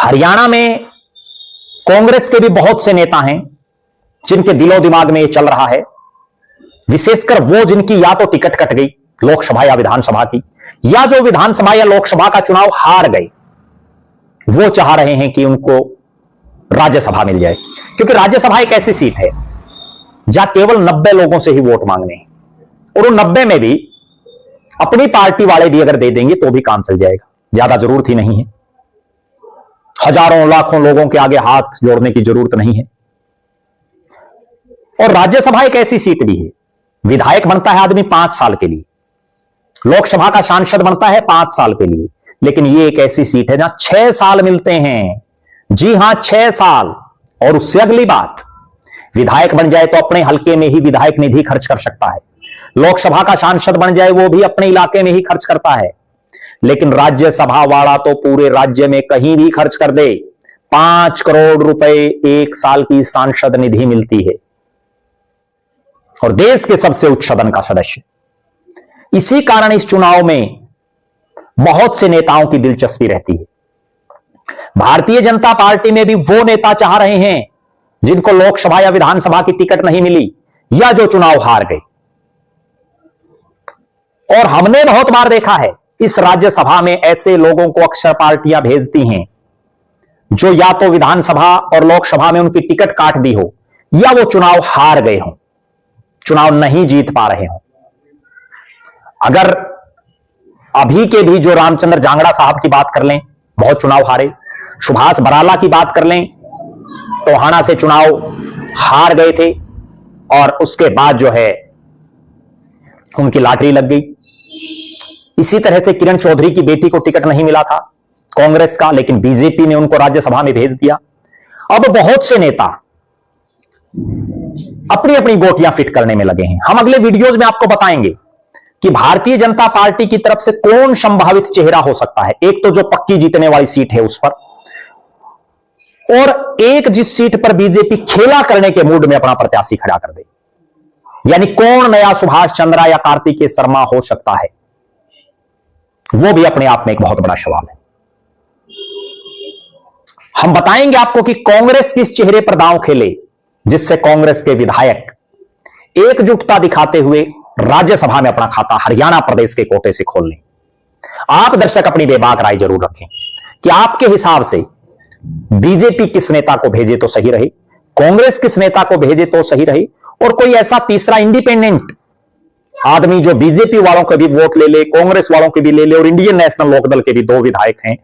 हरियाणा में कांग्रेस के भी बहुत से नेता हैं जिनके दिलो दिमाग में यह चल रहा है, विशेषकर वो जिनकी या तो टिकट कट गई लोकसभा या विधानसभा की, या जो विधानसभा या लोकसभा का चुनाव हार गए, वो चाह रहे हैं कि उनको राज्यसभा मिल जाए। क्योंकि राज्यसभा एक ऐसी सीट है जहां केवल 90 लोगों से ही वोट मांगने हैं, और उन 90 में भी अपनी पार्टी वाले भी अगर दे देंगे तो भी काम चल जाएगा, ज्यादा जरूरत ही नहीं है, हजारों लाखों लोगों के आगे हाथ जोड़ने की जरूरत नहीं है। और राज्यसभा एक ऐसी सीट भी है, विधायक बनता है आदमी 5 साल के लिए, लोकसभा का सांसद बनता है 5 साल के लिए, लेकिन यह एक ऐसी सीट है जहां 6 साल मिलते हैं। जी हां, 6 साल। और उससे अगली बात, विधायक बन जाए तो अपने हलके में ही विधायक निधि खर्च कर सकता है, लोकसभा का सांसद बन जाए वो भी अपने इलाके में ही खर्च करता है, लेकिन राज्यसभा वाला तो पूरे राज्य में कहीं भी खर्च कर दे, 5 करोड़ रुपए 1 साल की सांसद निधि मिलती है, और देश के सबसे उच्च सदन का सदस्य। इसी कारण इस चुनाव में बहुत से नेताओं की दिलचस्पी रहती है। भारतीय जनता पार्टी में भी वो नेता चाह रहे हैं जिनको लोकसभा या विधानसभा की टिकट नहीं मिली, या जो चुनाव हार गए। और हमने बहुत बार देखा है, इस राज्यसभा में ऐसे लोगों को अक्सर पार्टियां भेजती हैं जो या तो विधानसभा और लोकसभा में उनकी टिकट काट दी हो, या वो चुनाव हार गए हों, चुनाव नहीं जीत पा रहे हों। अगर अभी के भी जो रामचंद्र जांगड़ा साहब की बात कर लें, बहुत चुनाव हारे, सुभाष बराला की बात कर लें, टोहाना से चुनाव हार गए थे और उसके बाद जो है उनकी लॉटरी लग गई। इसी तरह से किरण चौधरी की बेटी को टिकट नहीं मिला था कांग्रेस का, लेकिन बीजेपी ने उनको राज्यसभा में भेज दिया। अब बहुत से नेता अपनी अपनी गोटियां फिट करने में लगे हैं। हम अगले वीडियोज में आपको बताएंगे कि भारतीय जनता पार्टी की तरफ से कौन संभावित चेहरा हो सकता है। एक तो जो पक्की जीतने वाली सीट है उस पर, और एक जिस सीट पर बीजेपी खेला करने के मूड में अपना प्रत्याशी खड़ा कर दे, यानी कौन नया सुभाष चंद्रा या कार्तिकेय शर्मा हो सकता है, वो भी अपने आप में एक बहुत बड़ा सवाल है। हम बताएंगे आपको कि कांग्रेस किस चेहरे पर दांव खेले जिससे कांग्रेस के विधायक एकजुटता दिखाते हुए राज्यसभा में अपना खाता हरियाणा प्रदेश के कोटे से खोल लें। आप दर्शक अपनी बेबाक राय जरूर रखें कि आपके हिसाब से बीजेपी किस नेता को भेजे तो सही रहे, कांग्रेस किस नेता को भेजे तो सही रहे, और कोई ऐसा तीसरा इंडिपेंडेंट आदमी जो बीजेपी वालों के भी वोट ले ले, कांग्रेस वालों के भी ले ले, और इंडियन नेशनल लोकदल के भी 2 विधायक हैं,